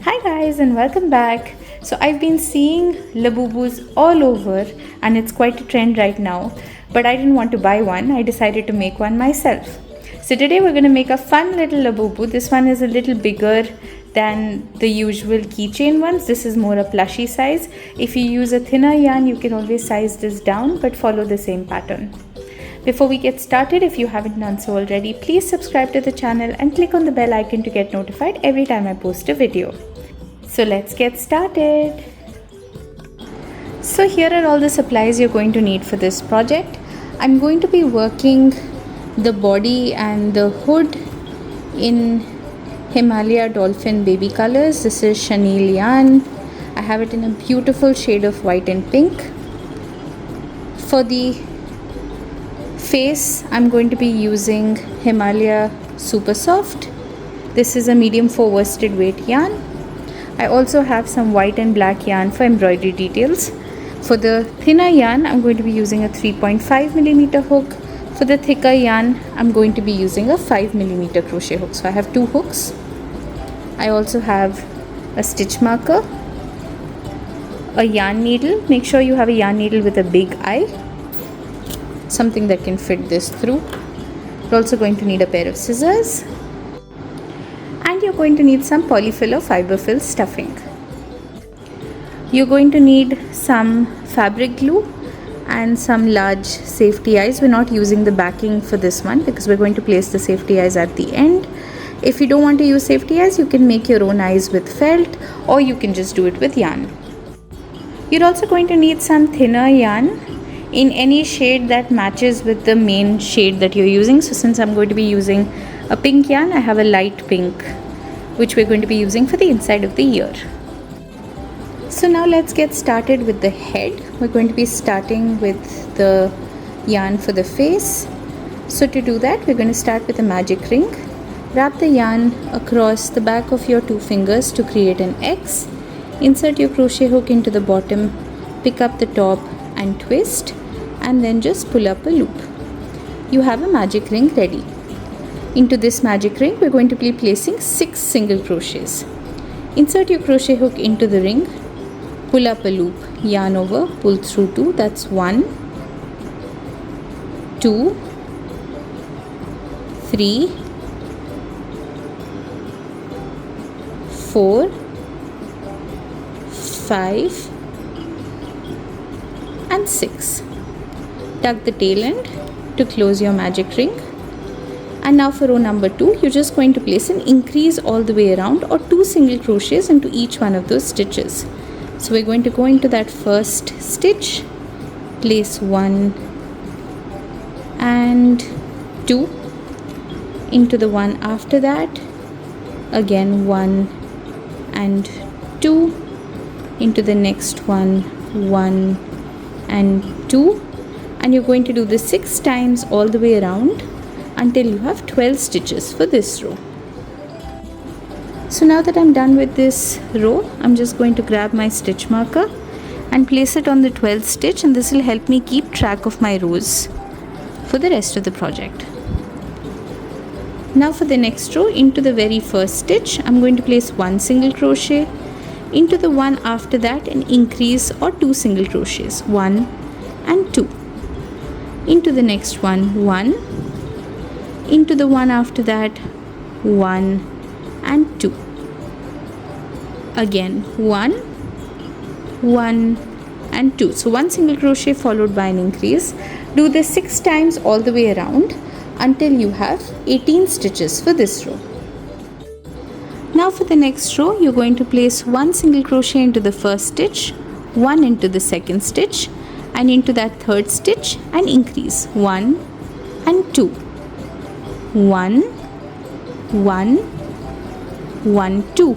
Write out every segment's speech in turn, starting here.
Hi guys and welcome back. So I've been seeing Labubus all over and it's quite a trend right now, but I didn't want to buy one. I decided to make one myself. So today we're going to make a fun little Labubu. This one is a little bigger than the usual keychain ones. This is more a plushy size. If you use a thinner yarn, you can always size this down but follow the same pattern. Before we get started, if you haven't done so already, please subscribe to the channel and click on the bell icon to get notified every time I post a video. So let's get started. So here are all the supplies you're going to need for this project. I'm going to be working the body and the hood in Himalaya Dolphin baby colors. This is chenille yarn. I have it in a beautiful shade of white and pink. For the face, I'm going to be using Himalaya Super Soft. This is a medium 4 worsted weight yarn. I also have some white and black yarn for embroidery details. For the thinner yarn, I'm going to be using a 3.5mm hook. For the thicker yarn, I'm going to be using a 5mm crochet hook. So I have 2 hooks. I also have a stitch marker, a yarn needle. Make sure you have a yarn needle with a big eye, something that can fit this through. You're also going to need a pair of scissors, and you're going to need some polyfill or fiber fill stuffing. You're going to need some fabric glue and some large safety eyes. We're not using the backing for this one because we're going to place the safety eyes at the end. If you don't want to use safety eyes, you can make your own eyes with felt, or you can just do it with yarn. You're also going to need some thinner yarn in any shade that matches with the main shade that you're using. So since I'm going to be using a pink yarn, I have a light pink which we're going to be using for the inside of the ear. So now let's get started with the head. We're going to be starting with the yarn for the face. So to do that, we're going to start with a magic ring. Wrap the yarn across the back of your 2 fingers to create an X. Insert your crochet hook into the bottom, pick up the top and twist, and then just pull up a loop. You have a magic ring ready. Into this magic ring, we're going to be placing 6 single crochets. Insert your crochet hook into the ring, pull up a loop, yarn over, pull through 2. That's 1, 2, 3, 4, 5, and 6. Tuck the tail end to close your magic ring. And now for row number 2, you're just going to place an increase all the way around, or 2 single crochets into each one of those stitches. So we're going to go into that first stitch, place 1 and 2, into the one after that, again 1 and 2, into the next one, 1 and 2, and you're going to do this 6 times all the way around until you have 12 stitches for this row. So now that I'm done with this row, I'm just going to grab my stitch marker and place it on the 12th stitch, and this will help me keep track of my rows for the rest of the project. Now for the next row, into the very first stitch, I'm going to place 1 single crochet. Into the one after that, an increase or 2 single crochets, 1 and 2. Into the next one, 1. Into the one after that, 1 and 2. Again 1, 1 and 2. So 1 single crochet followed by an increase. Do this 6 times all the way around until you have 18 stitches for this row. Now for the next row, you're going to place 1 single crochet into the first stitch, 1 into the second stitch, and into that third stitch and increase 1 and 2. 1, 1, 1, 2.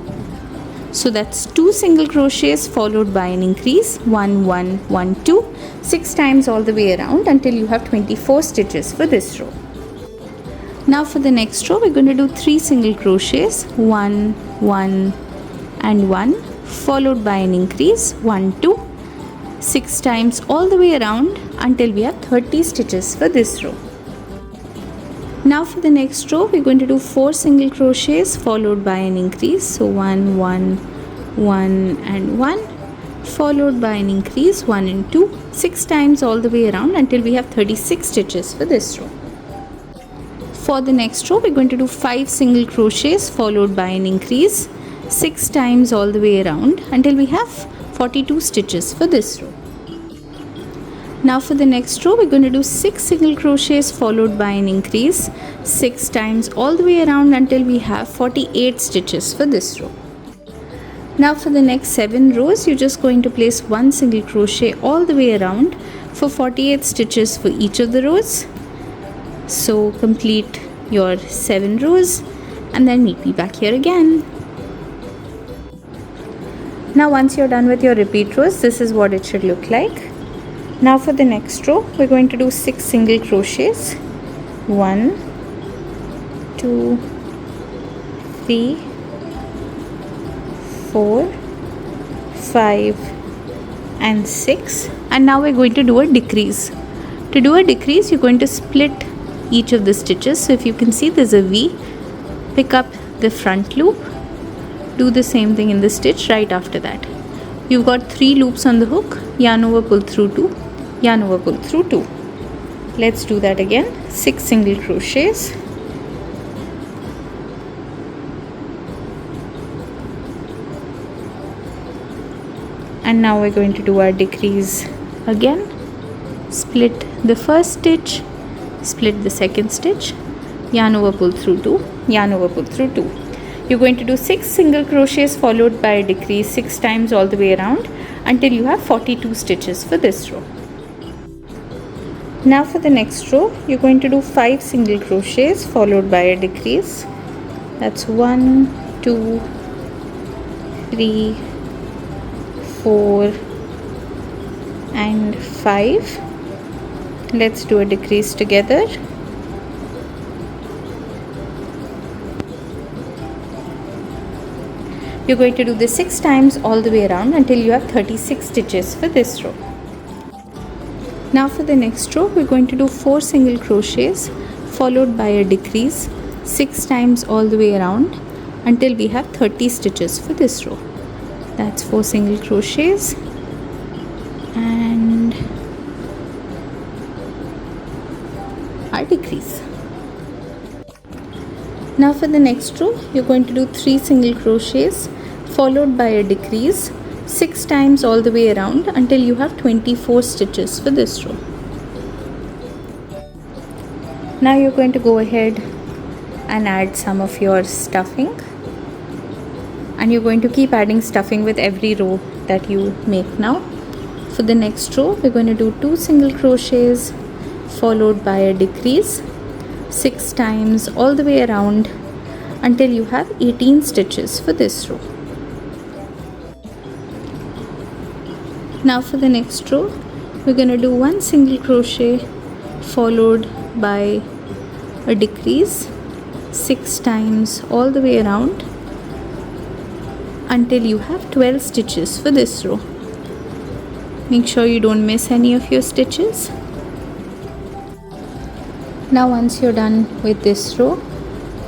So that's 2 single crochets followed by an increase, 1, 1, 1, 2, 6 times all the way around until you have 24 stitches for this row. Now for the next row, we're going to do 3 single crochets, 1, 1 and 1, followed by an increase, 1, 2, 6 times all the way around until we have 30 stitches for this row. Now for the next row, we're going to do 4 single crochets followed by an increase. So 1, 1, 1 and 1, followed by an increase 1 and 2, 6 times all the way around until we have 36 stitches for this row. For the next row, we're going to do 5 single crochets followed by an increase 6 times all the way around until we have 42 stitches for this row. Now for the next row, we're going to do 6 single crochets followed by an increase 6 times all the way around until we have 48 stitches for this row. Now for the next 7 rows, you're just going to place 1 single crochet all the way around for 48 stitches for each of the rows. So complete your 7 rows and then meet me back here again. Now once you're done with your repeat rows, this is what it should look like. Now for the next row, we're going to do 6 single crochets. 1, 2, 3, 4, 5 and 6. And now we're going to do a decrease. To do a decrease, you're going to split each of the stitches. So if you can see, there's a V. Pick up the front loop. Do the same thing in the stitch right after that. You've got 3 loops on the hook. Yarn over, pull through 2. Yarn over, pull through 2. Let's do that again. 6 single crochets. And now we're going to do our decrease again. Split the first stitch, split the second stitch, yarn over, pull through 2, yarn over, pull through 2. You're going to do 6 single crochets followed by a decrease 6 times all the way around until you have 42 stitches for this row. Now for the next row, you're going to do 5 single crochets followed by a decrease. That's 1, 2, 3, 4 and 5. Let's do a decrease together. You're going to do this 6 times all the way around until you have 36 stitches for this row. Now for the next row, we're going to do 4 single crochets followed by a decrease 6 times all the way around until we have 30 stitches for this row. That's 4 single crochets and our decrease. Now for the next row, you're going to do 3 single crochets followed by a decrease 6 times all the way around until you have 24 stitches for this row. Now you're going to go ahead and add some of your stuffing, and you're going to keep adding stuffing with every row that you make now. For the next row, we're going to do 2 single crochets followed by a decrease 6 times all the way around until you have 18 stitches for this row. Now for the next row, we're going to do 1 single crochet followed by a decrease 6 times all the way around until you have 12 stitches for this row. Make sure you don't miss any of your stitches. Now once you're done with this row,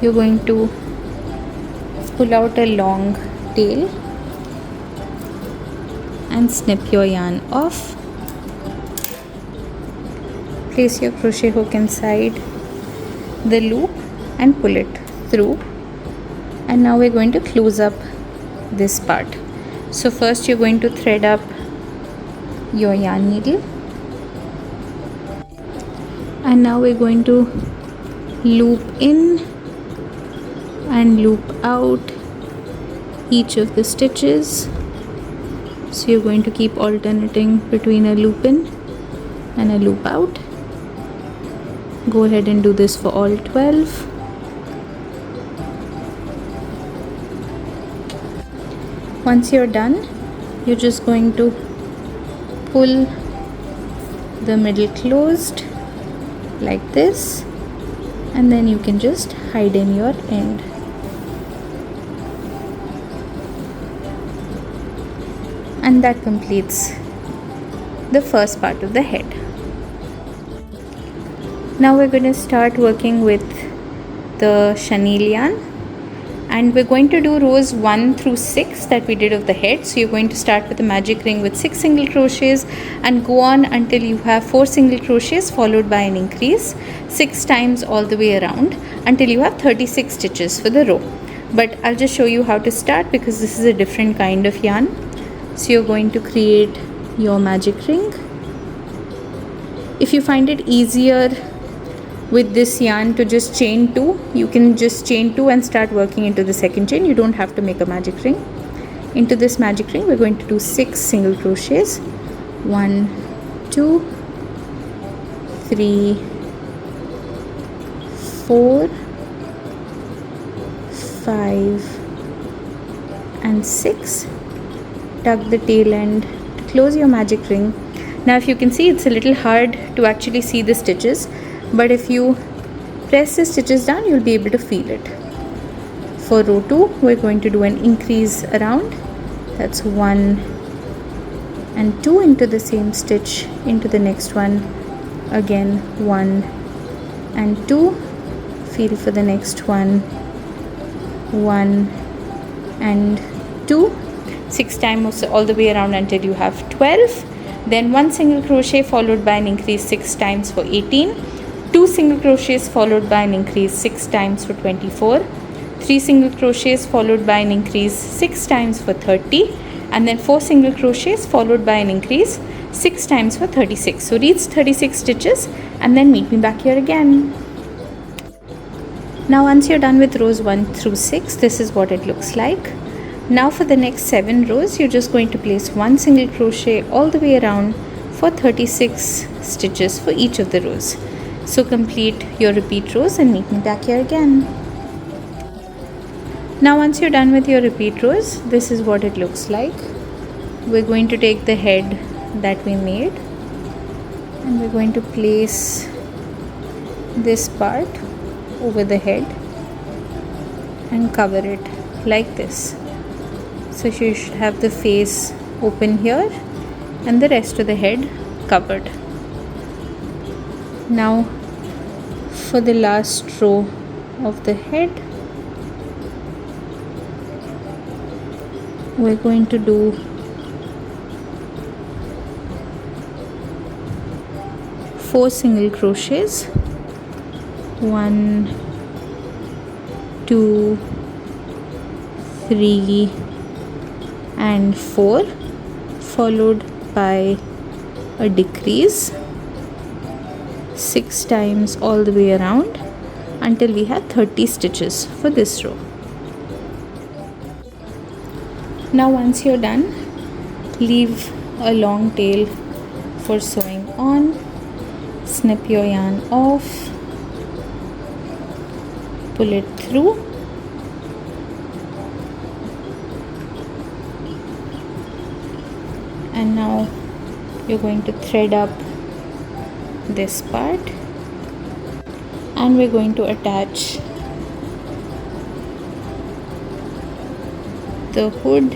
you're going to pull out a long tail and snip your yarn off. Place your crochet hook inside the loop and pull it through. And now we're going to close up this part. So first you're going to thread up your yarn needle, and now we're going to loop in and loop out each of the stitches. So you're going to keep alternating between a loop in and a loop out. Go ahead and do this for all 12. Once you're done, you're just going to pull the middle closed like this, and then you can just hide in your end. And that completes the first part of the head. Now we're going to start working with the chenille yarn. And we're going to do rows 1 through 6 that we did of the head. So you're going to start with a magic ring with 6 single crochets and go on until you have 4 single crochets followed by an increase 6 times all the way around until you have 36 stitches for the row. But I'll just show you how to start because this is a different kind of yarn. So you're going to create your magic ring. If you find it easier with this yarn to just chain 2, you can just chain 2 and start working into the second chain. You don't have to make a magic ring. Into this magic ring we're going to do 6 single crochets. 1, 2, 3, 4, 5 and 6. Tuck the tail end to close your magic ring. Now if you can see, it's a little hard to actually see the stitches, but if you press the stitches down you'll be able to feel it. For row 2 we're going to do an increase around, that's 1 and 2 into the same stitch, into the next one again 1 and 2, feel for the next one 1 and 2, 6 times all the way around until you have 12. Then 1 single crochet followed by an increase 6 times for 18, 2 single crochets followed by an increase 6 times for 24, 3 single crochets followed by an increase 6 times for 30, and then 4 single crochets followed by an increase 6 times for 36. So reach 36 stitches and then meet me back here again. Now once you're done with rows 1 through 6, this is what it looks like. Now for the next 7 rows you're just going to place 1 single crochet all the way around for 36 stitches for each of the rows. So complete your repeat rows and meet me back here again. Now once you're done with your repeat rows, this is what it looks like. We're going to take the head that we made and we're going to place this part over the head and cover it like this. So you should have the face open here and the rest of the head covered. Now for the last row of the head we're going to do 4 single crochets, 1, 2, 3 and 4, followed by a decrease 6 times all the way around until we have 30 stitches for this row. Now once you're done, leave a long tail for sewing on, snip your yarn off, pull it through, and now you're going to thread up this part and we're going to attach the hood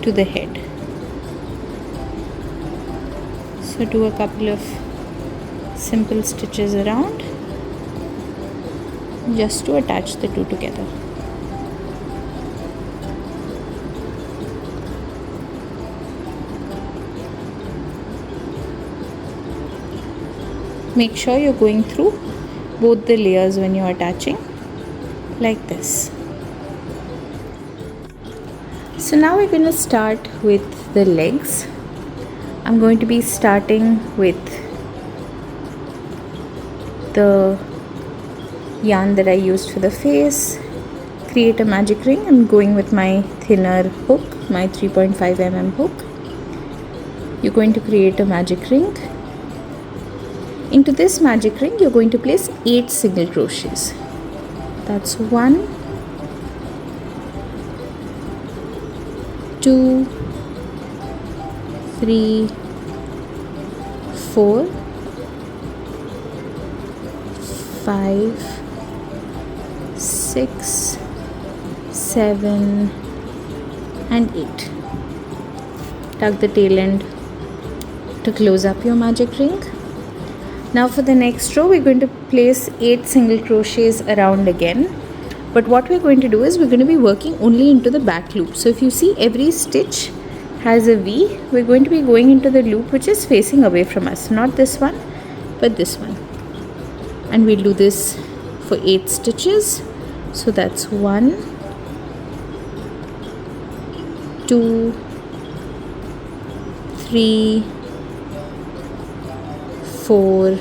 to the head. So do a couple of simple stitches around just to attach the two together. Make sure you're going through both the layers when you're attaching, like this. So now we're going to start with the legs. I'm going to be starting with the yarn that I used for the face. Create a magic ring. I'm going with my thinner hook, my 3.5 mm hook. You're going to create a magic ring. Into this magic ring you're going to place 8 single crochets. That's 1, 2, 3, 4, 5, 6, 7 and 8. Tuck the tail end to close up your magic ring. Now for the next row we're going to place 8 single crochets around again. But what we're going to do is we're going to be working only into the back loop. So if you see, every stitch has a V. We're going to be going into the loop which is facing away from us, not this one but this one, and we'll do this for 8 stitches. So that's 1, 2, 3, 4,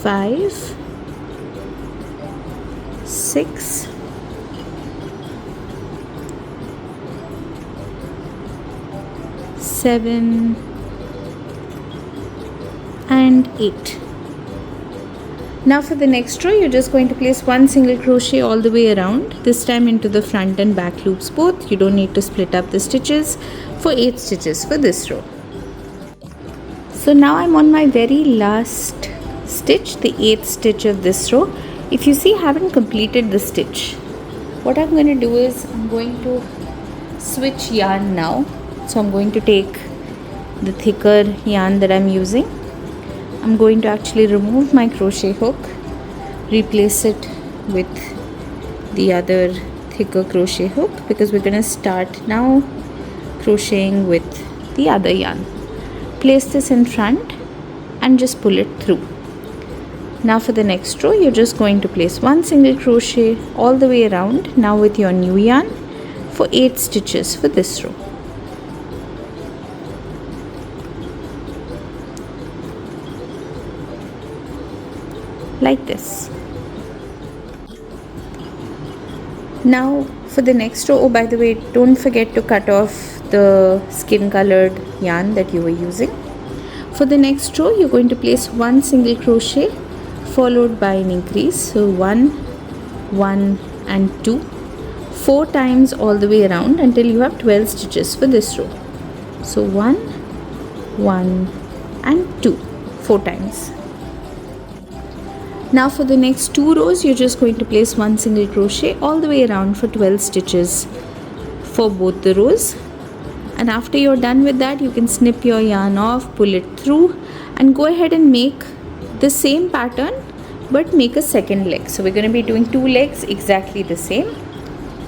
5, 6, 7 and 8. Now for the next row, you're just going to place 1 single crochet all the way around, this time into the front and back loops both. You don't need to split up the stitches, for 8 stitches for this row. So now I'm on my very last stitch, the 8th stitch of this row. If you see, I haven't completed the stitch. What I'm going to do is I'm going to switch yarn now. So I'm going to take the thicker yarn that I'm using. I'm going to actually remove my crochet hook, replace it with the other thicker crochet hook, because we're going to start now crocheting with the other yarn. Place this in front and just pull it through. Now for the next row, you're just going to place 1 single crochet all the way around, now with your new yarn, for 8 stitches for this row. Like this. Now for the next row, oh by the way, don't forget to cut off the skin colored yarn that you were using. For the next row, you're going to place 1 single crochet followed by an increase. So 1, 1 and 2, 4 times all the way around until you have 12 stitches for this row. So 1, 1 and 2, 4 times. Now for the next 2 rows, you're just going to place 1 single crochet all the way around for 12 stitches for both the rows. And after you're done with that, you can snip your yarn off, pull it through and go ahead and make the same pattern but make a second leg. So we're going to be doing 2 legs exactly the same.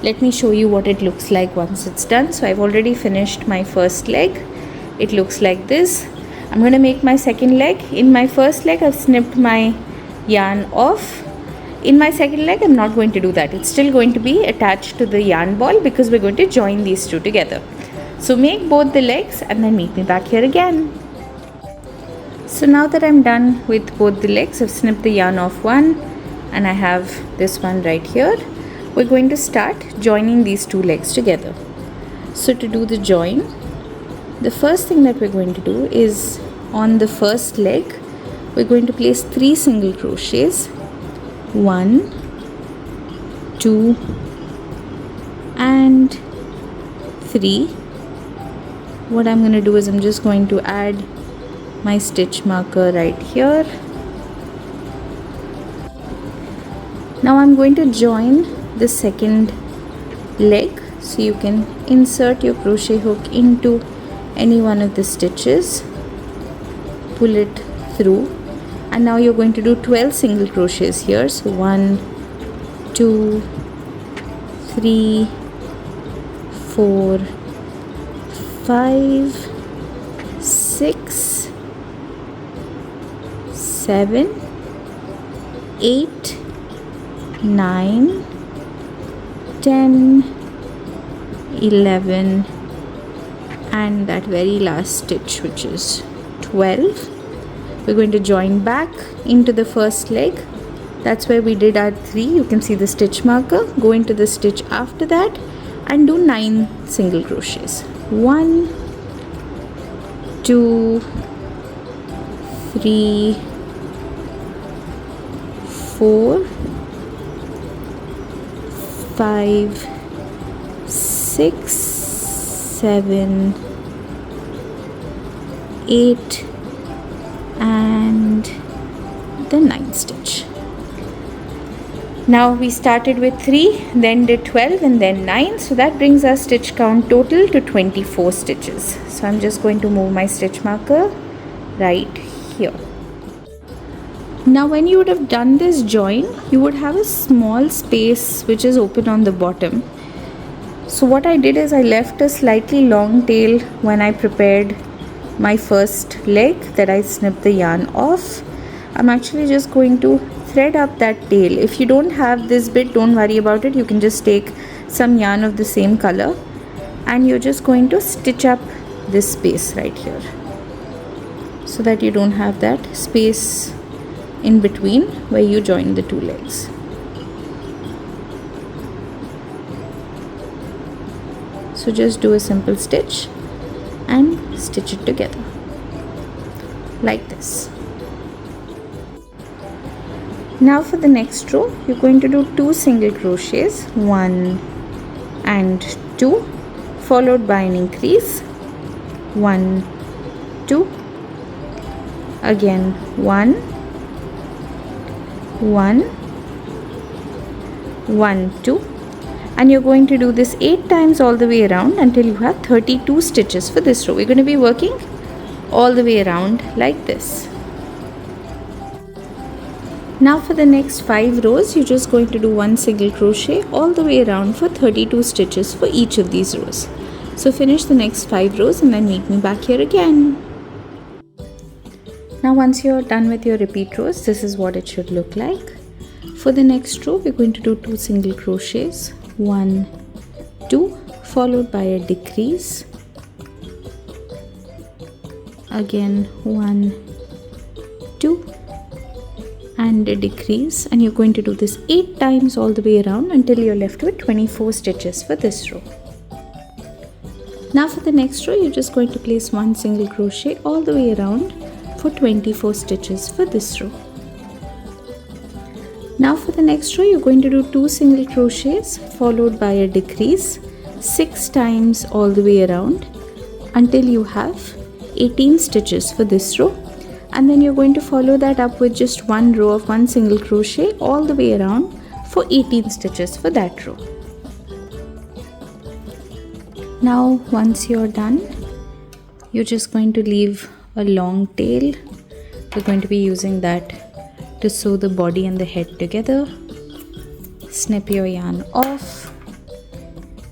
Let me show you what it looks like once it's done. So I've already finished my first leg. It looks like this. I'm going to make my second leg. In my first leg, I've snipped my yarn off. In my second leg, I'm not going to do that. It's still going to be attached to the yarn ball because we're going to join these two together. So make both the legs and then meet me back here again. So now that I'm done with both the legs, I've snipped the yarn off one and I have this one right here. We're going to start joining these 2 legs together. So to do the join, the first thing that we're going to do is on the first leg, we're going to place 3 single crochets, 1, 2 and 3. What I'm going to do is I'm just going to add my stitch marker right here. Now I'm going to join the second leg, so you can insert your crochet hook into any one of the stitches, pull it through, and now you're going to do 12 single crochets here. So 1, 2, 3, 4, 5, 6, 7, 8, 9, 10, 11 and that very last stitch, which is 12. We're going to join back into the first leg. That's where we did our 3. You can see the stitch marker. Go into the stitch after that and do 9 single crochets. 1, 2, 3, 4, 5, 6, 7, 8 and the 9th stitch. Now we started with 3, then did 12 and then 9, so that brings our stitch count total to 24 stitches. So I'm just going to move my stitch marker right here. Now when you would have done this join, you would have a small space which is open on the bottom. So what I did is I left a slightly long tail when I prepared my first leg that I snipped the yarn off. I'm actually just going to thread up that tail. If you don't have this bit, don't worry about it. You can just take some yarn of the same color and you're just going to stitch up this space right here so that you don't have that space in between where you join the two legs. So just do a simple stitch and stitch it together like this. Now for the next row, you're going to do 2 single crochets, 1 and 2, followed by an increase, 1, 2, again 1, 1, 1, 2, and you're going to do this 8 times all the way around until you have 32 stitches for this row. We're going to be working all the way around like this. Now for the next 5 rows, you're just going to do 1 single crochet all the way around for 32 stitches for each of these rows. So finish the next 5 rows and then meet me back here again. Now once you're done with your repeat rows, this is what it should look like. For the next row, we're going to do 2 single crochets, 1, 2, followed by a decrease, again 1, 2, and a decrease, and you're going to do this 8 times all the way around until you're left with 24 stitches for this row. Now for the next row, you're just going to place 1 single crochet all the way around for 24 stitches for this row. Now for the next row, you're going to do 2 single crochets followed by a decrease 6 times all the way around until you have 18 stitches for this row, and then you're going to follow that up with just 1 row of 1 single crochet all the way around for 18 stitches for that row. Now once you're done, you're just going to leave a long tail. We're going to be using that to sew the body and the head together. Snip your yarn off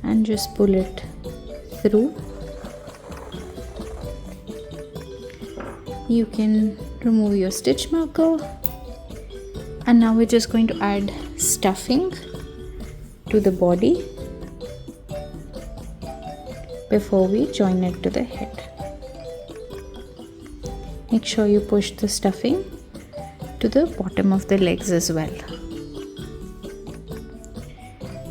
and just pull it through. You can remove your stitch marker, and now we're just going to add stuffing to the body before we join it to the head. Make sure you push the stuffing to the bottom of the legs as well.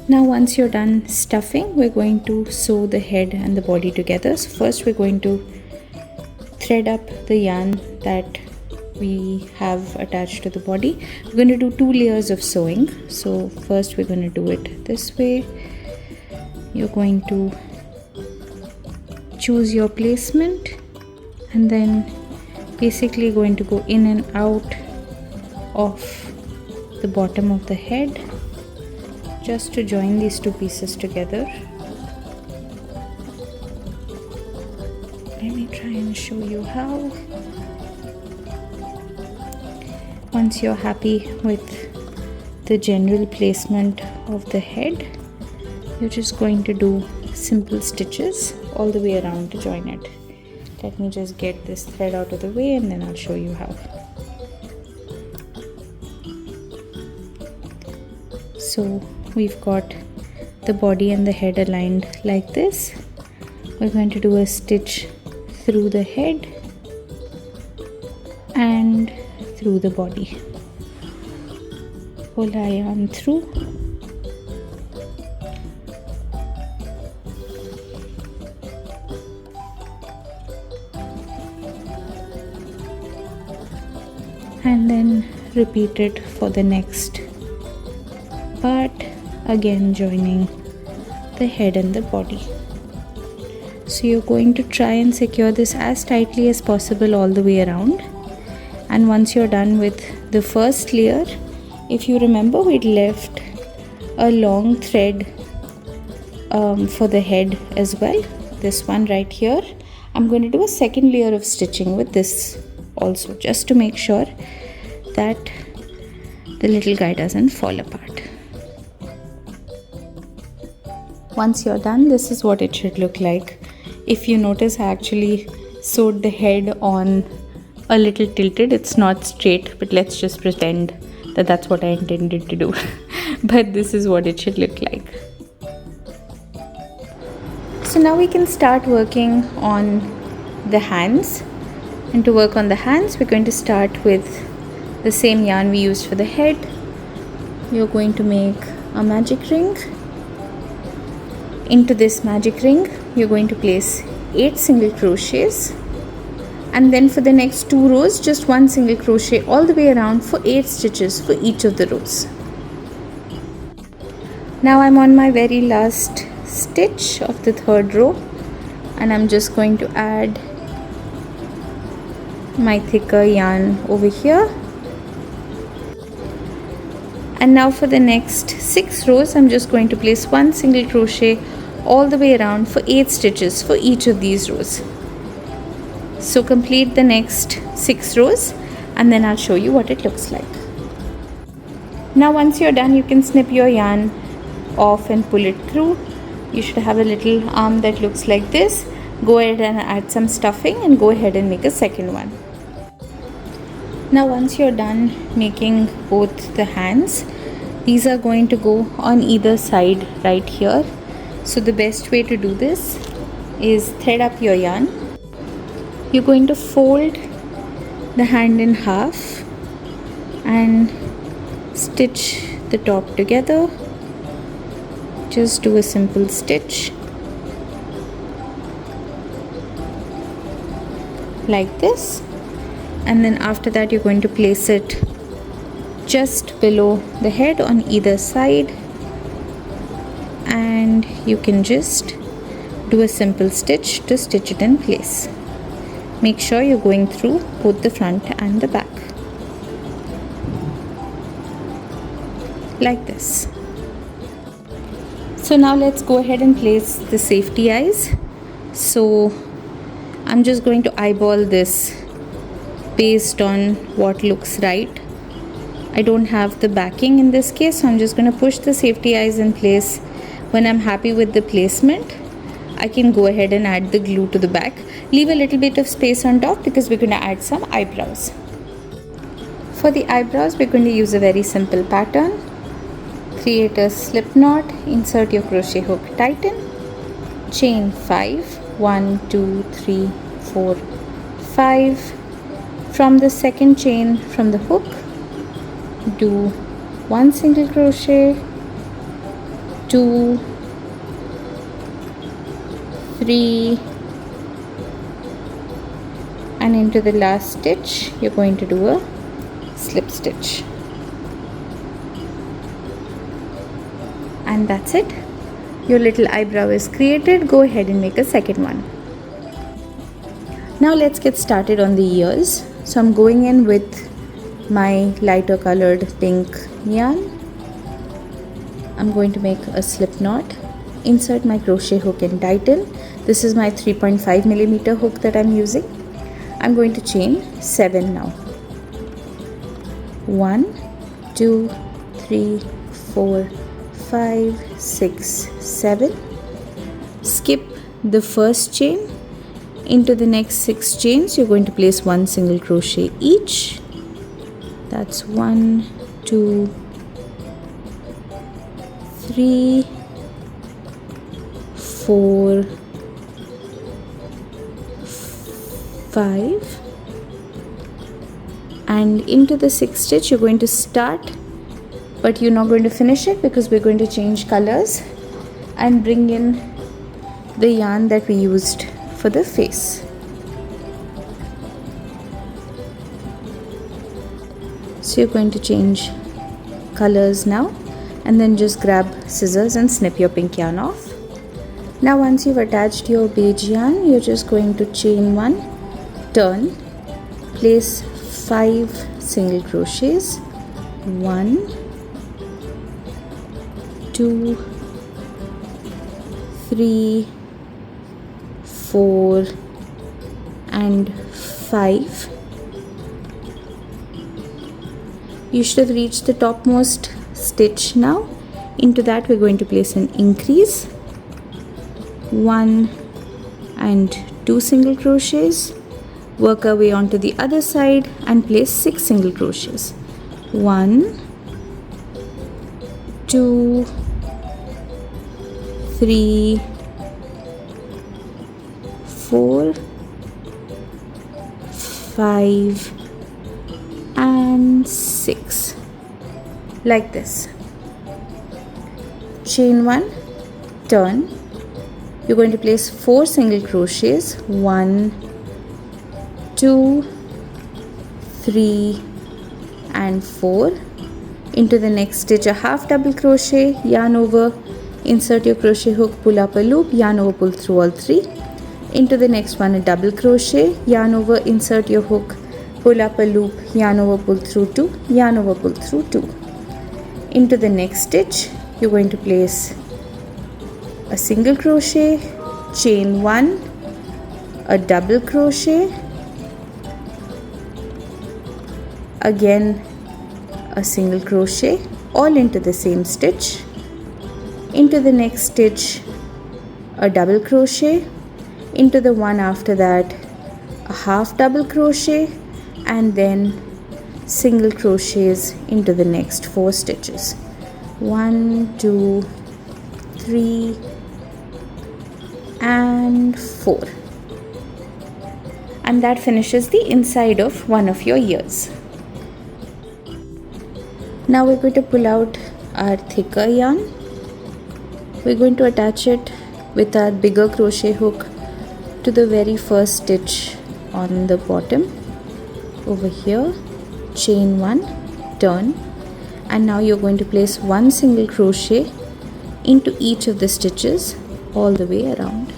Now once you're done stuffing, we're going to sew the head and the body together. So first we're going to thread up the yarn that we have attached to the body. We're going to do 2 layers of sewing. So first we're going to do it this way. You're going to choose your placement and then basically going to go in and out of the bottom of the head just to join these 2 pieces together. Let me try and show you how. Once you're happy with the general placement of the head, you're just going to do simple stitches all the way around to join it. Let me just get this thread out of the way and then I'll show you how. So we've got the body and the head aligned like this. We're going to do a stitch through the head and through the body. Pull our yarn through. And then repeat it for the next part, again joining the head and the body. So you're going to try and secure this as tightly as possible all the way around. And once you're done with the first layer, if you remember, we'd left a long thread for the head as well, this one right here. I'm going to do a second layer of stitching with this also, just to make sure that the little guy doesn't fall apart. Once you're done, this is what it should look like. If you notice, I actually sewed the head on a little tilted. It's not straight, but let's just pretend that that's what I intended to do. But this is what it should look like. So now we can start working on the hands. And to work on the hands, we're going to start with the same yarn we used for the head. You're going to make a magic ring. Into this magic ring, you're going to place 8 single crochets, and then for the next 2 rows, just 1 single crochet all the way around for 8 stitches for each of the rows. Now I'm on my very last stitch of the 3rd row, and I'm just going to add my thicker yarn over here. And now for the next 6 rows, I'm just going to place 1 single crochet all the way around for 8 stitches for each of these rows. So complete the next 6 rows and then I'll show you what it looks like. Now once you're done, you can snip your yarn off and pull it through. You should have a little arm that looks like this. Go ahead and add some stuffing and go ahead and make a second one. Now once you're done making both the hands, these are going to go on either side right here. So the best way to do this is thread up your yarn. You're going to fold the hand in half and stitch the top together. Just do a simple stitch like this, and then after that you're going to place it just below the head on either side, and you can just do a simple stitch to stitch it in place. Make sure you're going through both the front and the back like this. So now let's go ahead and place the safety eyes. So I'm just going to eyeball this based on what looks right. I don't have the backing in this case, so I'm just going to push the safety eyes in place. When I'm happy with the placement, I can go ahead and add the glue to the back. Leave a little bit of space on top because we're going to add some eyebrows. For the eyebrows, we're going to use a very simple pattern. Create a slip knot, insert your crochet hook, tighten, chain 5, 1, 2, 3, 4, 5. From the second chain from the hook, do 1 single crochet, 2, 3, and into the last stitch you're going to do a slip stitch. And that's it. Your little eyebrow is created. Go ahead and make a second one. Now let's get started on the ears. So I'm going in with my lighter colored pink yarn. I'm going to make a slip knot, insert my crochet hook and tighten. This is my 3.5 millimeter hook that I'm using. I'm going to chain 7 now. 1, 2, 3, 4, 5, 6, 7. Skip the first chain. Into the next 6 chains you're going to place 1 single crochet each. That's 1, 2, 3, 4, 5, and into the 6th stitch you're going to start, but you're not going to finish it because we're going to change colors and bring in the yarn that we used for the face. So you're going to change colors now, and then just grab scissors and snip your pink yarn off. Now once you've attached your beige yarn, you're just going to chain 1, turn, place 5 single crochets, 1, 2, 3, 4 and 5, You should have reached the topmost stitch now. Into that we're going to place an increase, 1 and 2 single crochets, work our way onto the other side and place 6 single crochets, 1, 2, 3, 4, 5 and 6, like this. Chain 1, turn. You're going to place 4 single crochets, 1, 2, 3 and 4. Into the next stitch a half double crochet, yarn over, insert your crochet hook, pull up a loop, yarn over, pull through all 3. Into the next one a double crochet, yarn over, insert your hook, pull up a loop, yarn over, pull through 2, yarn over, pull through 2. Into the next stitch you're going to place a single crochet, chain 1, a double crochet, again a single crochet, all into the same stitch. Into the next stitch a double crochet, into the one after that a half double crochet, and then single crochets into the next 4 stitches, 1, 2, 3 and 4, and that finishes the inside of one of your ears. Now we're going to pull out our thicker yarn. We're going to attach it with our bigger crochet hook to the very first stitch on the bottom over here, chain 1, turn, and now you're going to place 1 single crochet into each of the stitches all the way around.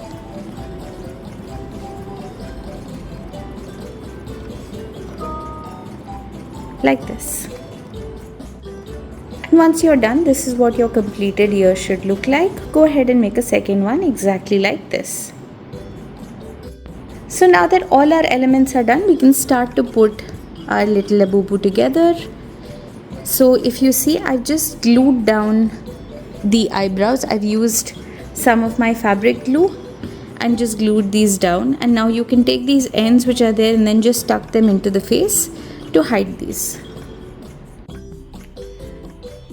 Like this. And once you're done, this is what your completed ear should look like. Go ahead and make a second one exactly like this. So now that all our elements are done, we can start to put our little Labubu together. So if you see, I've just glued down the eyebrows. I've used some of my fabric glue and just glued these down, and now you can take these ends which are there and then just tuck them into the face to hide these.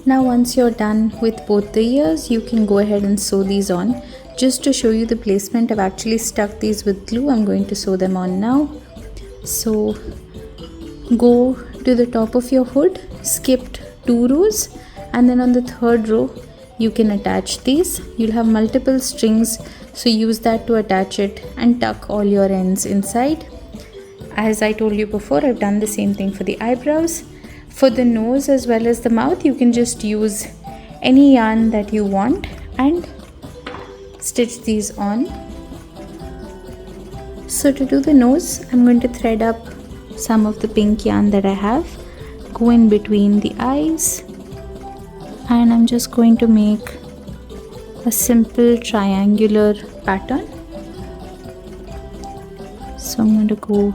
Now once you're done with both the ears, you can go ahead and sew these on. Just to show you the placement, I've actually stuck these with glue. I'm going to sew them on now. So go to the top of your hood, skip 2 rows, and then on the 3rd row you can attach these. You'll have multiple strings, so use that to attach it and tuck all your ends inside. As I told you before, I've done the same thing for the eyebrows. For the nose as well as the mouth, you can just use any yarn that you want and stitch these on. So to do the nose, I'm going to thread up some of the pink yarn that I have, go in between the eyes, and I'm just going to make a simple triangular pattern. So I'm going to go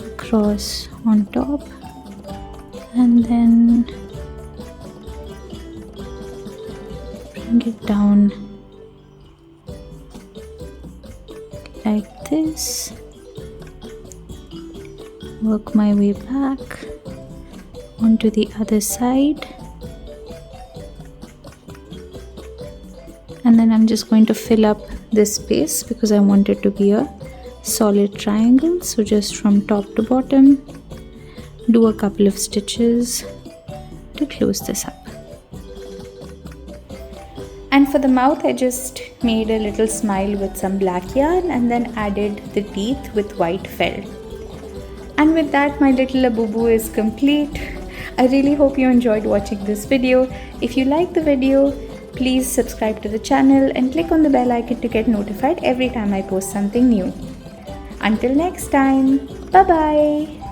across on top and then bring it down like this, work my way back onto the other side, and then I'm just going to fill up this space because I want it to be a solid triangle. So just from top to bottom, do a couple of stitches to close this up. And for the mouth, I just made a little smile with some black yarn and then added the teeth with white felt. And with that, my little Labubu is complete. I really hope you enjoyed watching this video. If you like the video, please subscribe to the channel and click on the bell icon to get notified every time I post something new. Until next time, bye bye.